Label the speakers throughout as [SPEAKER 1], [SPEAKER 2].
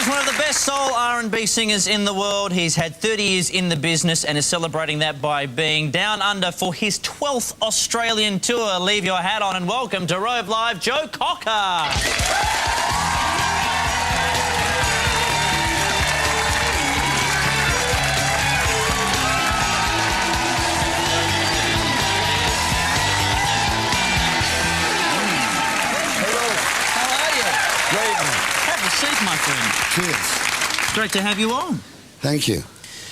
[SPEAKER 1] is one of the best soul R&B singers in the world. He's had 30 years in the business and is celebrating that by being down under for his 12th Australian tour. Leave your hat on and welcome to Rove Live, Joe Cocker. My friend.
[SPEAKER 2] Cheers.
[SPEAKER 1] Great to have you on.
[SPEAKER 2] Thank you.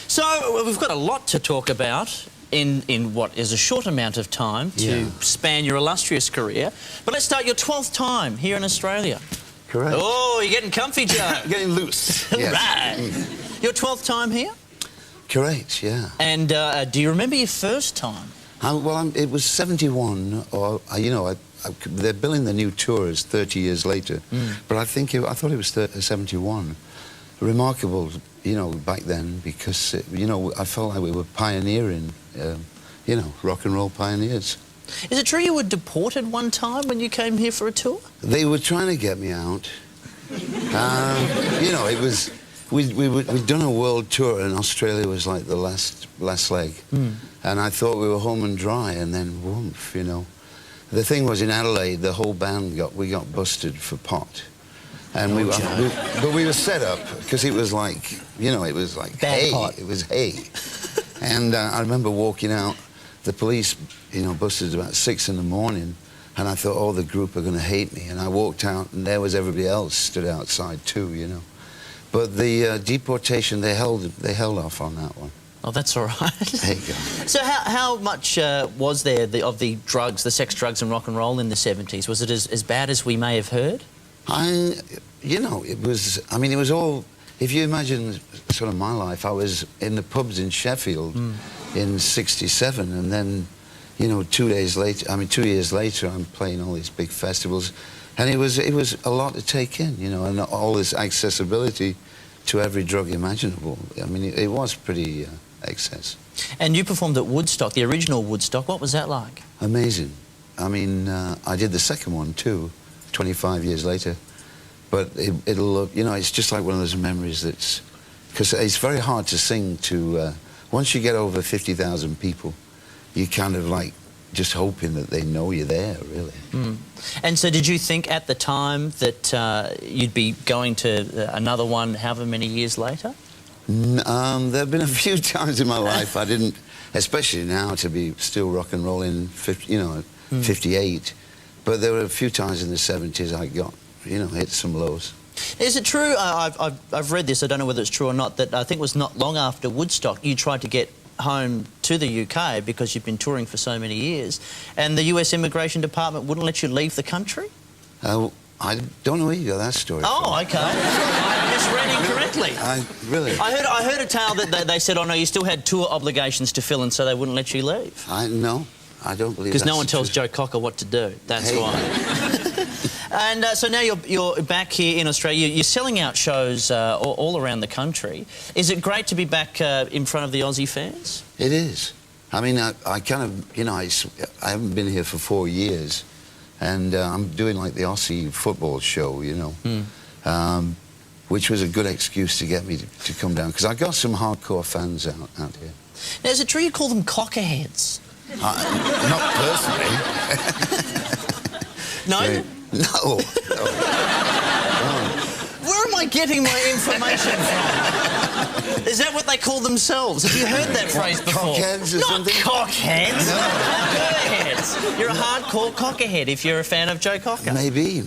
[SPEAKER 1] So, we've got a lot to talk about in what is a short amount of time to span your illustrious career. But let's start your 12th time here in Australia.
[SPEAKER 2] Correct.
[SPEAKER 1] Oh, you're getting comfy, Joe.
[SPEAKER 2] Getting loose. Yes.
[SPEAKER 1] Right. Your 12th time here?
[SPEAKER 2] Correct, yeah.
[SPEAKER 1] And do you remember your first time?
[SPEAKER 2] It was 71, or, you know, they're billing the new tours 30 years later, but I thought it was 71. Remarkable, you know, back then, because, you know, I felt like we were pioneering, you know, rock and roll pioneers.
[SPEAKER 1] Is it true you were deported one time when you came here for a tour?
[SPEAKER 2] They were trying to get me out. You know, it was... We'd done a world tour, and Australia was like the last leg. And I thought we were home and dry, and then whoomph, you know. The thing was, in Adelaide, the whole band got busted for pot. And but we were set up, because it was like, you know, it was like hay. It was hay. And I remember walking out, the police, you know, busted about 6 in the morning, and I thought, oh, the group are going to hate me. And I walked out, and there was everybody else stood outside too, you know. But the deportation, they held off on that one.
[SPEAKER 1] Oh, that's all right.
[SPEAKER 2] There you go.
[SPEAKER 1] So how much was there of the drugs, the sex, drugs and rock and roll in the 70s? Was it as bad as we may have heard?
[SPEAKER 2] You know, it was... I mean, it was all... If you imagine sort of my life, I was in the pubs in Sheffield in '67, and then, you know, 2 years later, I'm playing all these big festivals. And it was a lot to take in, you know, and all this accessibility to every drug imaginable. I mean, it was pretty excess.
[SPEAKER 1] And you performed at Woodstock, the original Woodstock. What was that like?
[SPEAKER 2] Amazing. I mean, I did the second one too, 25 years later. But it'll, you know, it's just like one of those memories that's... Because it's very hard to sing to... once you get over 50,000 people, you kind of like just hoping that they know you're there, really.
[SPEAKER 1] And so did you think at the time that you'd be going to another one however many years later?
[SPEAKER 2] There have been a few times in my life I didn't, especially now to be still rock and rolling, you know, 58. But there were a few times in the 70s I got, you know, hit some lows.
[SPEAKER 1] Is it true, I've read this, I don't know whether it's true or not, that I think it was not long after Woodstock you tried to get home to the UK because you've been touring for so many years, and the US Immigration Department wouldn't let you leave the country?
[SPEAKER 2] I don't know where you got that story
[SPEAKER 1] from.
[SPEAKER 2] Okay.
[SPEAKER 1] I misread incorrectly.
[SPEAKER 2] Really?
[SPEAKER 1] I heard a tale that they said, oh no, you still had tour obligations to fill, and so they wouldn't let you leave.
[SPEAKER 2] No, I don't believe that.
[SPEAKER 1] Because no one tells Joe Cocker what to do, that's why. And so now you're back here in Australia. You're selling out shows all around the country. Is it great to be back in front of the Aussie fans?
[SPEAKER 2] It is. I mean, I kind of, you know, I haven't been here for 4 years, and I'm doing like the Aussie football show, you know, which was a good excuse to get me to come down, because I got some hardcore fans out here.
[SPEAKER 1] Now, is it true you call them cockerheads?
[SPEAKER 2] Not personally.
[SPEAKER 1] No?
[SPEAKER 2] No.
[SPEAKER 1] Where am I getting my information from? Is that what they call themselves? Have you heard that phrase before?
[SPEAKER 2] Cockheads or something?
[SPEAKER 1] Not cockheads.
[SPEAKER 2] No.
[SPEAKER 1] Cockerheads. You're a hardcore cockerhead if you're a fan of Joe Cocker.
[SPEAKER 2] Maybe.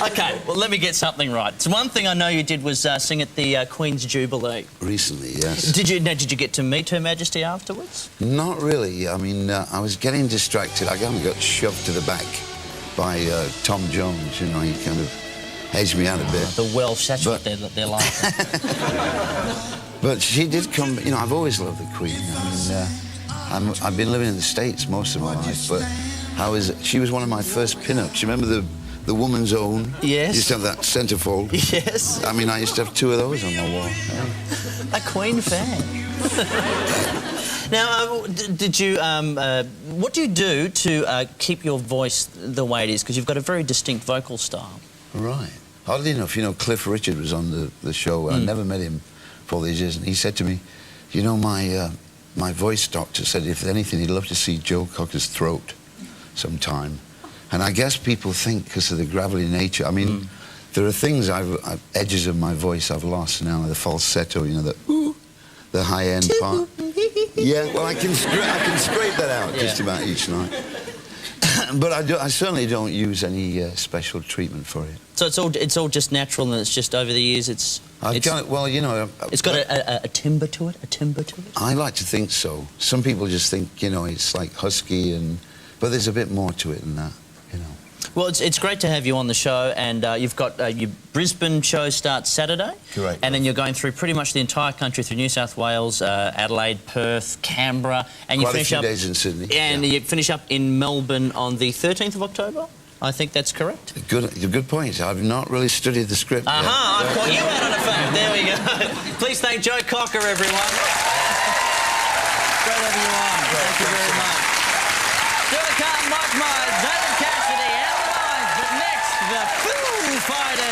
[SPEAKER 1] OK, well, let me get something right. So one thing I know you did was sing at the Queen's Jubilee.
[SPEAKER 2] Recently, yes.
[SPEAKER 1] Did you get to meet Her Majesty afterwards?
[SPEAKER 2] Not really. I mean, I was getting distracted. I got shoved to the back by Tom Jones, you know. He kind of edged me out a bit.
[SPEAKER 1] The Welsh, that's what they're like.
[SPEAKER 2] But she did come, you know, I've always loved the Queen. I mean, I've been living in the States most of my life, but she was one of my first pin-ups. You remember the Woman's Own?
[SPEAKER 1] Yes.
[SPEAKER 2] You used to have that centerfold.
[SPEAKER 1] Yes.
[SPEAKER 2] I mean, I used to have 2 of those on my wall.
[SPEAKER 1] A Queen fan. Now, did you? What do you do to keep your voice the way it is? Because you've got a very distinct vocal style.
[SPEAKER 2] Right. Oddly enough, you know, Cliff Richard was on the show. I never met him for all these years, and he said to me, you know, my voice doctor said if anything, he'd love to see Joe Cocker's throat sometime. And I guess people think because of the gravelly nature. I mean, there are things edges of my voice I've lost now, the falsetto, you know, the ooh, the high-end part. Yeah, well, I can scrape that out just about each night. But I certainly don't use any special treatment for it.
[SPEAKER 1] So it's all just natural, and it's just over the years
[SPEAKER 2] well, you know,
[SPEAKER 1] it's got a timbre to it. A timbre to it.
[SPEAKER 2] I like to think so. Some people just think, you know, it's like husky, but there's a bit more to it than that, you know.
[SPEAKER 1] Well, it's great to have you on the show, and you've got your Brisbane show starts Saturday.
[SPEAKER 2] Correct.
[SPEAKER 1] And then you're going through pretty much the entire country, through New South Wales, Adelaide, Perth, Canberra, and you finish up
[SPEAKER 2] days in Sydney.
[SPEAKER 1] And you finish up in Melbourne on the 13th of October. I think that's correct.
[SPEAKER 2] Good point. I've not really studied the script yet.
[SPEAKER 1] I've caught you out on a fact. There we go. Please thank Joe Cocker, everyone. Great having you on. Thank you very much. Stuart Carlton, Mike Myers, David Cassidy, and the Lines. But next, the Foo Fighters.